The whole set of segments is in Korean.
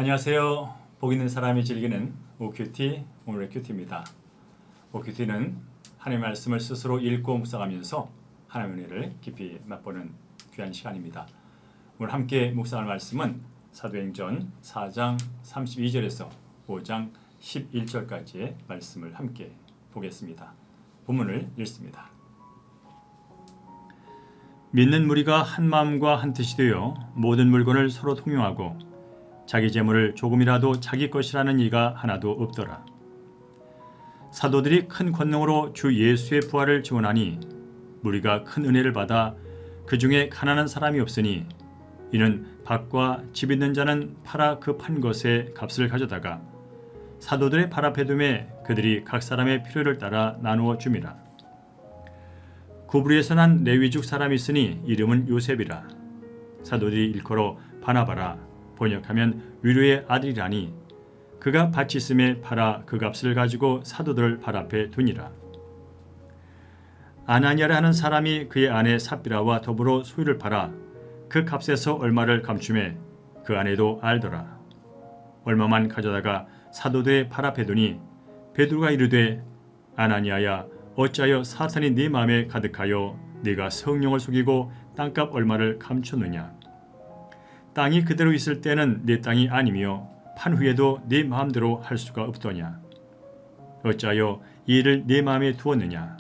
안녕하세요. 복 있는 사람이 즐기는 OQT, 오늘의 큐티입니다. OQT는 하나님의 말씀을 스스로 읽고 묵상하면서 하나님의 은혜를 깊이 맛보는 귀한 시간입니다. 오늘 함께 묵상할 말씀은 사도행전 4장 32절에서 5장 11절까지의 말씀을 함께 보겠습니다. 본문을 읽습니다. 믿는 무리가 한 마음과 한 뜻이 되어 모든 물건을 서로 통용하고 자기 재물을 조금이라도 자기 것이라는 이가 하나도 없더라. 사도들이 큰 권능으로 주 예수의 부활을 증언하니 무리가 큰 은혜를 받아 그 중에 가난한 사람이 없으니 이는 밭과 집 있는 자는 팔아 그 판 것의 값을 가져다가 사도들의 발 앞에 두매 그들이 각 사람의 필요를 따라 나누어 줌이라. 구브리에서 난 레위족 사람이 있으니 이름은 요셉이라. 사도들이 일컬어 바나바라 번역하면 위로의 아들이라니 그가 밭이 있음에 팔아 그 값을 가지고 사도들 발 앞에 두니라. 아나니아라 하는 사람이 그의 아내 삽비라와 더불어 소유를 팔아 그 값에서 얼마를 감추매 그 아내도 알더라. 얼마만 가져다가 사도들의 발 앞에 두니 베드로가 이르되 아나니아야 어찌하여 사탄이 네 마음에 가득하여 네가 성령을 속이고 땅값 얼마를 감췄느냐. 땅이 그대로 있을 때는 네 땅이 아니며 판 후에도 네 마음대로 할 수가 없더냐. 어찌하여 이 일을 네 마음에 두었느냐.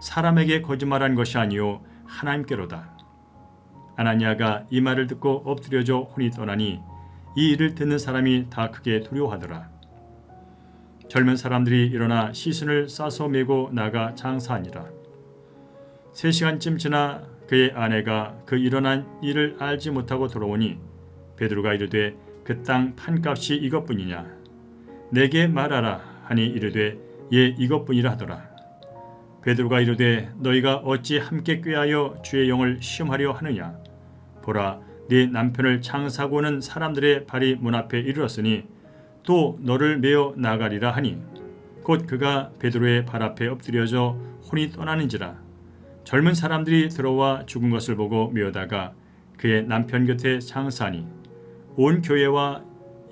사람에게 거짓말한 것이 아니요 하나님께로다. 아나니아가 이 말을 듣고 엎드려져 혼이 떠나니 이 일을 듣는 사람이 다 크게 두려워하더라. 젊은 사람들이 일어나 시순을 싸서 메고 나가 장사하니라. 3시간쯤 지나 그의 아내가 그 일어난 일을 알지 못하고 돌아오니 베드로가 이르되 그 땅 판값이 이것뿐이냐. 내게 말하라 하니 이르되 예 이것뿐이라 하더라. 베드로가 이르되 너희가 어찌 함께 꾀하여 주의 영을 시험하려 하느냐. 보라 네 남편을 장사하고 오는 사람들의 발이 문 앞에 이르렀으니 또 너를 메어 나가리라 하니 곧 그가 베드로의 발 앞에 엎드려져 혼이 떠나는지라. 젊은 사람들이 들어와 죽은 것을 보고 메어다가 그의 남편 곁에 장사하니 온 교회와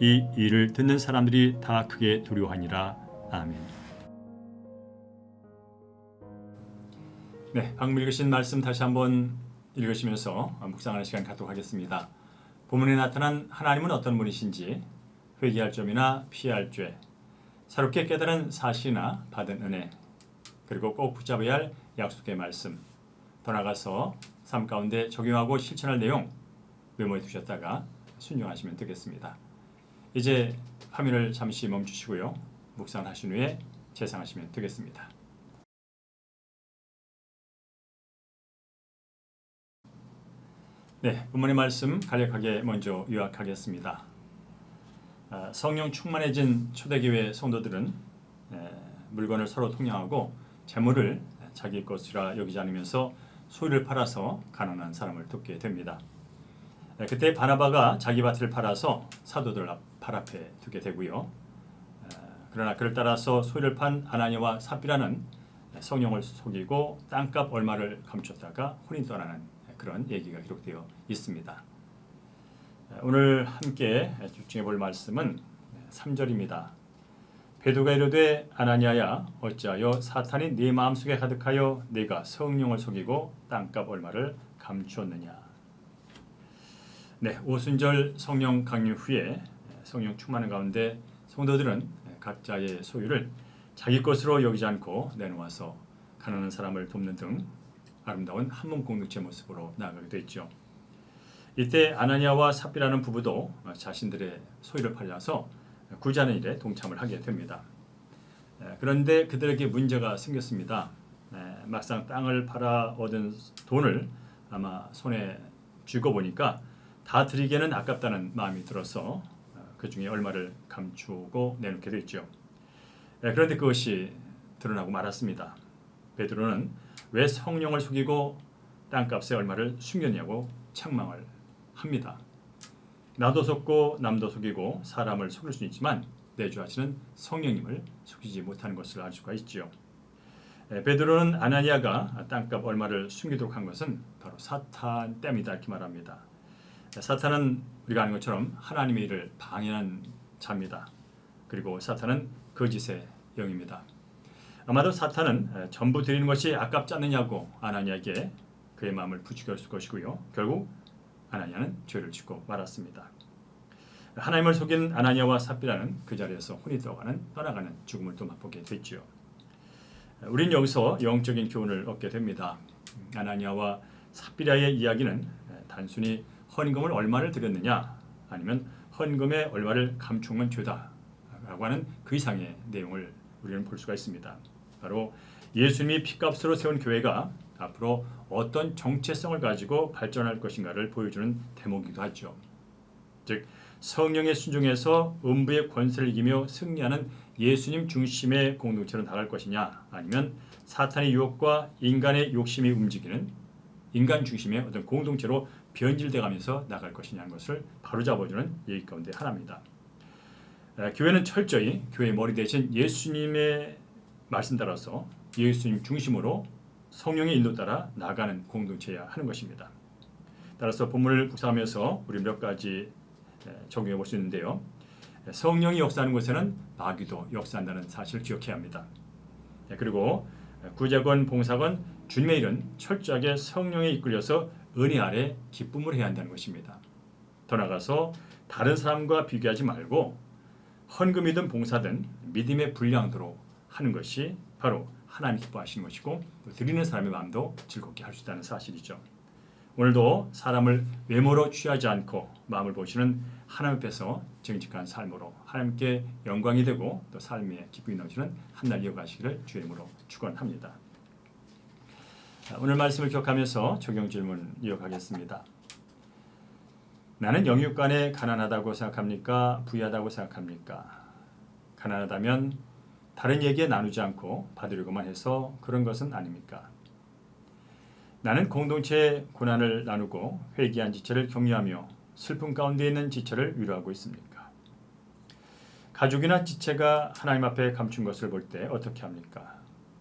이 일을 듣는 사람들이 다 크게 두려워하니라. 아멘. 네, 방금 읽으신 말씀 다시 한번 읽으시면서 묵상하는 시간 갖도록 하겠습니다. 본문에 나타난 하나님은 어떤 분이신지 회개할 점이나 피할 죄, 새롭게 깨달은 사실이나 받은 은혜, 그리고 꼭 붙잡아야 할 약속의 말씀, 더 나아가서 삶 가운데 적용하고 실천할 내용 메모해 두셨다가 순종하시면 되겠습니다. 이제 화면을 잠시 멈추시고요. 묵상하신 후에 재상하시면 되겠습니다. 네, 본문의 말씀 간략하게 먼저 요약하겠습니다. 성령 충만해진 초대교회 성도들은 물건을 서로 통용하고 재물을 자기 것이라 여기지 않으면서 소유를 팔아서 가난한 사람을 돕게 됩니다. 그때 바나바가 자기 밭을 팔아서 사도들 발 앞에 두게 되고요. 그러나 그를 따라서 소유를 판 아나니아와 삽비라는 성령을 속이고 땅값 얼마를 감췄다가 혼이 떠나는 그런 얘기가 기록되어 있습니다. 오늘 함께 집중해 볼 말씀은 3절입니다. 베드로가 이르되 아나니아야 어찌하여 사탄이 네 마음속에 가득하여 네가 성령을 속이고 땅값 얼마를 감추었느냐. 네, 오순절 성령 강림 후에 성령 충만한 가운데 성도들은 각자의 소유를 자기 것으로 여기지 않고 내놓아서 가난한 사람을 돕는 등 아름다운 한몸 공동체 모습으로 나아가게 됐죠. 이때 아나니아와 삽비라는 부부도 자신들의 소유를 팔려서 구제하는 일에 동참을 하게 됩니다. 그런데 그들에게 문제가 생겼습니다. 막상 땅을 팔아 얻은 돈을 아마 손에 쥐고 보니까 다 드리기에는 아깝다는 마음이 들어서 그 중에 얼마를 감추고 내놓게 됐죠. 그런데 그것이 드러나고 말았습니다. 베드로는 왜 성령을 속이고 땅값의 얼마를 숨겼냐고 책망을 합니다. 나도 속고 남도 속이고 사람을 속일 수 있지만 내주하시는 성령님을 속이지 못하는 것을 알 수가 있지요. 베드로는 아나니아가 땅값 얼마를 숨기도록 한 것은 바로 사탄 때문이다 이렇게 말합니다. 사탄은 우리가 아는 것처럼 하나님의 일을 방해하는 자입니다. 그리고 사탄은 거짓의 영입니다. 아마도 사탄은 전부 드리는 것이 아깝지 않느냐고 아나니아에게 그의 마음을 부추겼을 것이고요. 결국 아나니아는 죄를 짓고 말았습니다. 하나님을 속인 아나니아와 삽비라는 그 자리에서 혼이 떠나가는 죽음을 또 맛보게 됐죠. 우린 여기서 영적인 교훈을 얻게 됩니다. 아나니아와 삽비라의 이야기는 단순히 헌금을 얼마를 드렸느냐 아니면 헌금에 얼마를 감추면 죄다라고 하는 그 이상의 내용을 우리는 볼 수가 있습니다. 바로 예수님이 피값으로 세운 교회가 앞으로 어떤 정체성을 가지고 발전할 것인가를 보여주는 대목이기도 하죠. 즉 성령의 순종에서 음부의 권세를 이기며 승리하는 예수님 중심의 공동체로 나갈 것이냐 아니면 사탄의 유혹과 인간의 욕심이 움직이는 인간 중심의 어떤 공동체로 변질돼가면서 나갈 것이냐는 것을 바로잡아주는 얘기 가운데 하나입니다. 교회는 철저히 교회의 머리 대신 예수님의 말씀 따라서 예수님 중심으로 성령의 인도 따라 나가는 공동체여야 하는 것입니다. 따라서 본문을 묵상하면서 우리 몇 가지 적용해 볼 수 있는데요. 성령이 역사하는 곳에는 마귀도 역사한다는 사실을 기억해야 합니다. 그리고 구제건, 봉사건, 주님의 일은 철저하게 성령에 이끌려서 은혜 아래 기쁨을 해야 한다는 것입니다. 더 나아가서 다른 사람과 비교하지 말고 헌금이든 봉사든 믿음의 분량대로 하는 것이 바로 하나님 기뻐하시는 것이고 드리는 사람의 마음도 즐겁게 할 수 있다는 사실이죠. 오늘도 사람을 외모로 취하지 않고 마음을 보시는 하나님 앞에서 정직한 삶으로 하나님께 영광이 되고 또 삶의 기쁨이 넘치는 한 날 이어가시기를 주의 이름으로 축원합니다. 오늘 말씀을 기억하면서 적용 질문 이어가겠습니다. 나는 영육 간에 가난하다고 생각합니까? 부유하다고 생각합니까? 가난하다면 다른 얘기에 나누지 않고 받으려고만 해서 그런 것은 아닙니까? 나는 공동체의 고난을 나누고 회개한 지체를 격려하며 슬픔 가운데 있는 지체를 위로하고 있습니까? 가족이나 지체가 하나님 앞에 감춘 것을 볼 때 어떻게 합니까?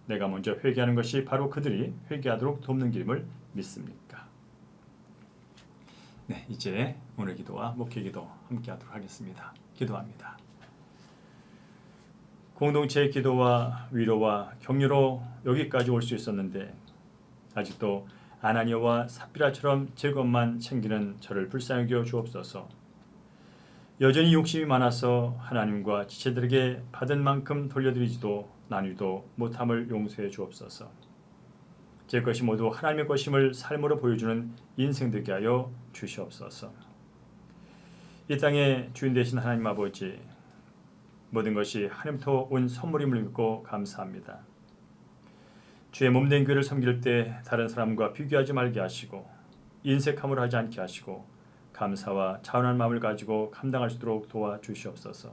내가 먼저 회개하는 것이 바로 그들이 회개하도록 돕는 길임을 믿습니까? 네, 이제 오늘 기도와 목회 기도 함께 하도록 하겠습니다. 기도합니다. 공동체의 기도와 위로와 격려로 여기까지 올 수 있었는데 아직도 아나니아와 삽비라처럼 제 것만 챙기는 저를 불쌍히 여겨 주옵소서. 여전히 욕심이 많아서 하나님과 지체들에게 받은 만큼 돌려드리지도 나누지도 못함을 용서해 주옵소서. 제 것이 모두 하나님의 것임을 삶으로 보여주는 인생 되게 하여 주시옵소서. 이 땅의 주인 되신 하나님 아버지, 모든 것이 하나님부터 온 선물임을 믿고 감사합니다. 주의 몸된 교회를 섬길 때 다른 사람과 비교하지 말게 하시고 인색함을 하지 않게 하시고 감사와 차분한 마음을 가지고 감당할 수 있도록 도와주시옵소서.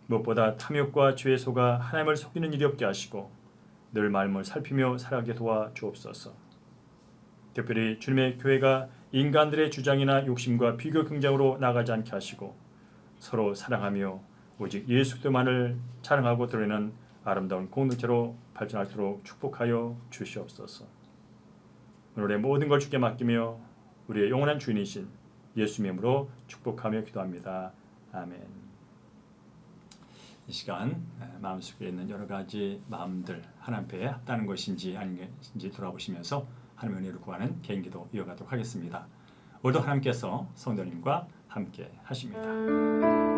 무엇보다 탐욕과 죄에 속아 하나님을 속이는 일이 없게 하시고 늘 마음을 살피며 살아가게 도와주옵소서. 특별히 주님의 교회가 인간들의 주장이나 욕심과 비교 경쟁으로 나가지 않게 하시고 서로 사랑하며 오직 예수 그리스도만을 자랑하고 드러내는 아름다운 공동체로 발전할수록 축복하여 주시옵소서. 오늘의 모든 걸 주께 맡기며 우리의 영원한 주인이신 예수님의 이름으로 축복하며 기도합니다. 아멘. 이 시간 마음속에 있는 여러 가지 마음들 하나님 앞에 합당한 것인지 아닌 것인지 돌아보시면서 하나님의 은혜를 구하는 개인기도 이어가도록 하겠습니다. 오늘도 하나님께서 성도님과 함께 하십니다.